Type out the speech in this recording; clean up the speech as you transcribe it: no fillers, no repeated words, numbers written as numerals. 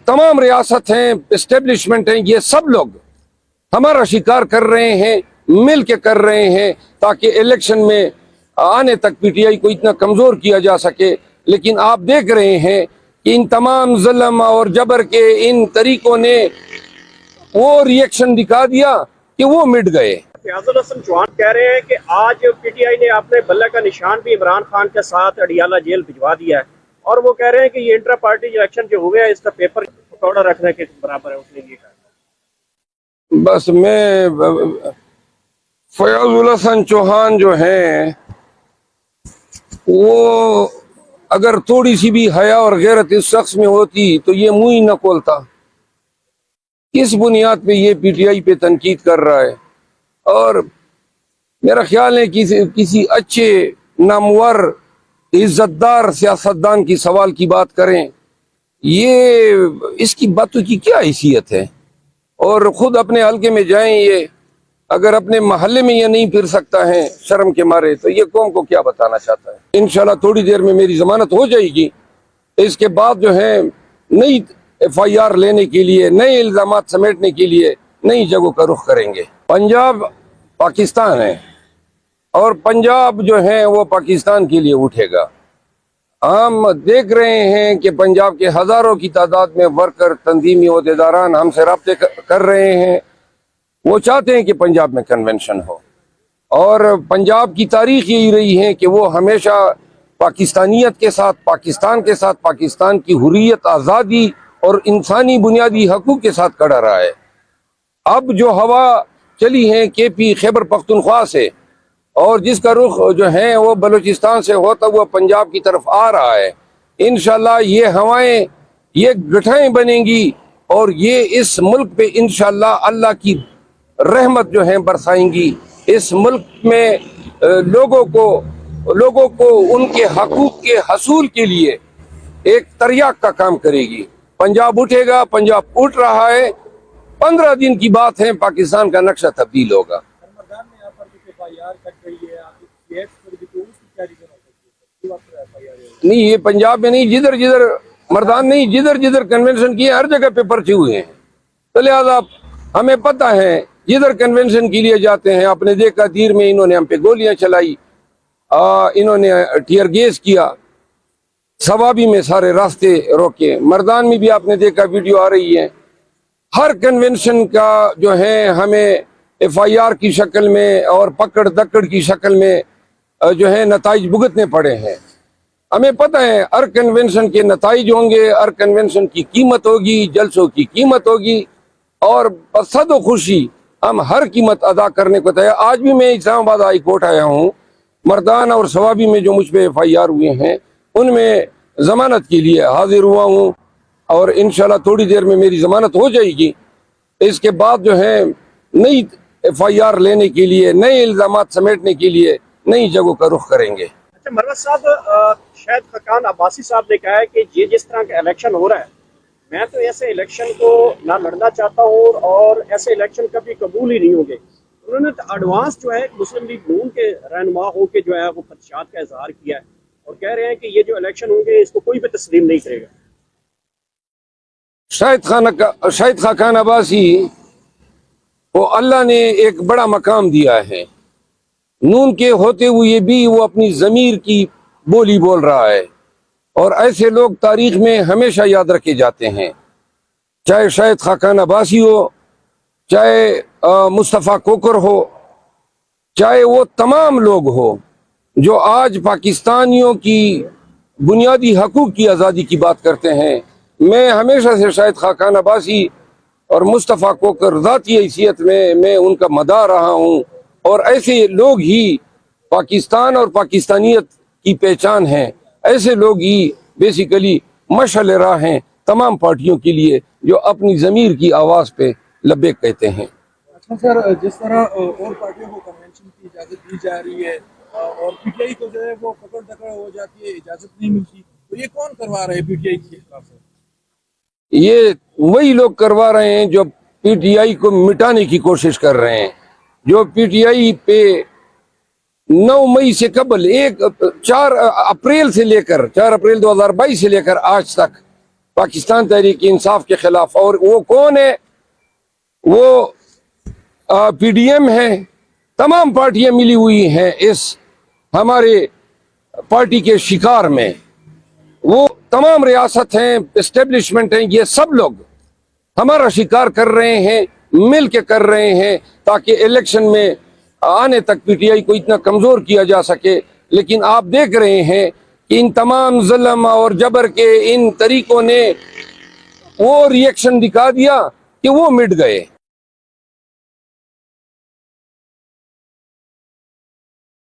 तमाम रियासत हैं, इस्टेब्लिशमेंट हैं, ये सब लोग हमारा शिकार कर रहे हैं, मिल के कर रहे हैं, ताकि इलेक्शन में आने तक पीटीआई को इतना कमज़ोर किया जा सके। लेकिन आप देख रहे हैं कि इन तमाम जुल्म और जबर के इन तरीकों ने वो रिएक्शन दिखा दिया कि वो मिट गए। फयाजुल हसन चौहान कह रहे हैं कि आज पीटीआई ने अपने बल्ले का निशान भी इमरान खान के साथ अडियाला जेल भिजवा दिया है, और वो कह रहे हैं कि ये इंटर पार्टी इलेक्शन जो हुए हैं इसका पेपर पकौड़ा रखने के बराबर है। उसने ये कहा। बस मैं फयाजुल हसन चौहान जो हैं वो अगर थोड़ी सी भी हया और गैरत इस शख्स में होती तो ये मुंह ही न खोलता। किस बुनियाद पे ये पीटीआई पे तनकीद कर रहा है? और मेरा ख्याल है कि किसी अच्छे नामवर इज्जतदार सियासतदान की सवाल की बात करें, ये इसकी बातों की क्या हैसियत है? और खुद अपने हल्के में जाएं, ये अगर अपने महल्ले में ये नहीं फिर सकता है शर्म के मारे, तो ये कौम को क्या बताना चाहता है? इंशाल्लाह थोड़ी देर में मेरी जमानत हो जाएगी। इसके बाद जो है नई FIR लेने के लिए, नए इल्जामात समेटने के लिए नई जगहों का रुख करेंगे। पंजाब पाकिस्तान है और पंजाब जो है वो पाकिस्तान के लिए उठेगा। हम देख रहे हैं कि पंजाब के हजारों की तादाद में वर्कर, तंजीमी ओहदेदारान हमसे राब्ते कर रहे हैं। वो चाहते हैं कि पंजाब में कन्वेंशन हो, और पंजाब की तारीख यही रही है कि वो हमेशा पाकिस्तानियत के साथ, पाकिस्तान के साथ, पाकिस्तान की हुर्रियत, आज़ादी और इंसानी बुनियादी हकूक़ के साथ खड़ा रहा है। अब जो हवा चली है KP खैबर पख्तूनख्वा से, और जिसका रुख जो है वो बलूचिस्तान से होता हुआ पंजाब की तरफ आ रहा है, इंशाल्लाह ये हवाएं, ये गठाएं बनेंगी और ये इस मुल्क पे इंशाल्लाह अल्लाह की रहमत जो है बरसाएंगी। इस मुल्क में लोगों को उनके हकूक़ के हसूल के लिए एक तरियाक का काम करेगी। पंजाब उठेगा, पंजाब उठ रहा है। 15 दिन की बात है, पाकिस्तान का नक्शा तब्दील होगा। नहीं, ये पंजाब में नहीं, जिधर जिधर मर्दान नहीं, जिधर जिधर कन्वेंशन किए हर जगह पे पर्चे हुए हैं। तो लिहाजा हमें पता है, जिधर कन्वेंशन के लिए जाते हैं, आपने देखा तीर में इन्होंने हम पे गोलियां चलाई, इन्होंने टीयर गैस किया, सवाबी में सारे रास्ते रोके, मर्दान में भी आपने देखा वीडियो आ रही है। हर कन्वेंशन का जो है हमें FIR की शक्ल में और पकड़ दकड़ की शक्ल में जो है नताइज भुगतने पड़े हैं। हमें पता है हर कन्वेंशन के नताइज होंगे, हर कन्वेंशन की कीमत होगी, जलसों की कीमत होगी, और बसद खुशी हम हर कीमत अदा करने को तैयार। आज भी मैं इस्लामाबाद हाई कोर्ट आया हूँ, मर्दान और सवाबी में जो मुझ पे FIR हुए हैं उनमें जमानत के लिए हाजिर हुआ हूँ, और इंशाल्लाह थोड़ी देर में मेरी जमानत हो जाएगी। इसके बाद जो है नई FIR लेने के लिए, नए इल्जामात समेटने के लिए नई जगहों का रुख करेंगे। अच्छा मरवत साहब, शायद खाकान अब्बासी साहब ने कहा है कि ये जिस तरह का इलेक्शन हो रहा है, मैं तो ऐसे इलेक्शन को ना लड़ना चाहता हूँ और ऐसे इलेक्शन कभी कबूल ही नहीं होंगे। उन्होंने तो एडवांस जो है मुस्लिम लीग नून के रहनुमा हो के जो है वो खदशात का इजहार किया है, और कह रहे हैं कि ये जो इलेक्शन होंगे इसको कोई भी तस्लीम नहीं करेगा। शाहिद खाकान अब्बासी को अल्लाह ने एक बड़ा मकाम दिया है। नून के होते हुए भी वो अपनी ज़मीर की बोली बोल रहा है, और ऐसे लोग तारीख में हमेशा याद रखे जाते हैं। चाहे शाहिद खाकान अब्बासी हो, चाहे मुस्तफ़ा कोकर हो, चाहे वो तमाम लोग हो जो आज पाकिस्तानियों की बुनियादी हकूक़ की आज़ादी की बात करते हैं। मैं हमेशा से शाहिद खाकान अब्बासी और मुस्तफ़ा कोकर ज़ाती हैसियत में मैं उनका मदाह रहा हूँ, और ऐसे लोग ही पाकिस्तान और पाकिस्तानियत की पहचान हैं। ऐसे लोग ही बेसिकली मशअल राह हैं तमाम पार्टियों के लिए जो अपनी ज़मीर की आवाज़ पे लब्बैक कहते हैं। अच्छा सर, जिस तरह और पार्टियों को कन्वेंशन की इजाज़त दी जा रही है और पीटीआई को जो है वो पकड़ दकड़ हो जाती है, इजाज़त नहीं मिलती, तो ये कौन करवा रहे हैं पीटीआई के खिलाफ? ये वही लोग करवा रहे हैं जो पीटीआई को मिटाने की कोशिश कर रहे हैं, जो पीटीआई पे 9 मई से कबल 4 अप्रैल 2022 से लेकर आज तक پاکستان تحریک انصاف کے خلاف. اور وہ کون ہے؟ وہ پی ڈی ایم ہے. تمام پارٹیاں ملی ہوئی ہیں اس ہمارے پارٹی کے شکار میں. وہ تمام ریاست ہیں، اسٹیبلشمنٹ ہیں، یہ سب لوگ ہمارا شکار کر رہے ہیں، مل کے کر رہے ہیں تاکہ الیکشن میں آنے تک پی ٹی آئی کو اتنا کمزور کیا جا سکے. لیکن آپ دیکھ رہے ہیں کہ ان تمام ظلم اور جبر کے ان طریقوں نے وہ ری ایکشن دکھا دیا کہ وہ مٹ گئے.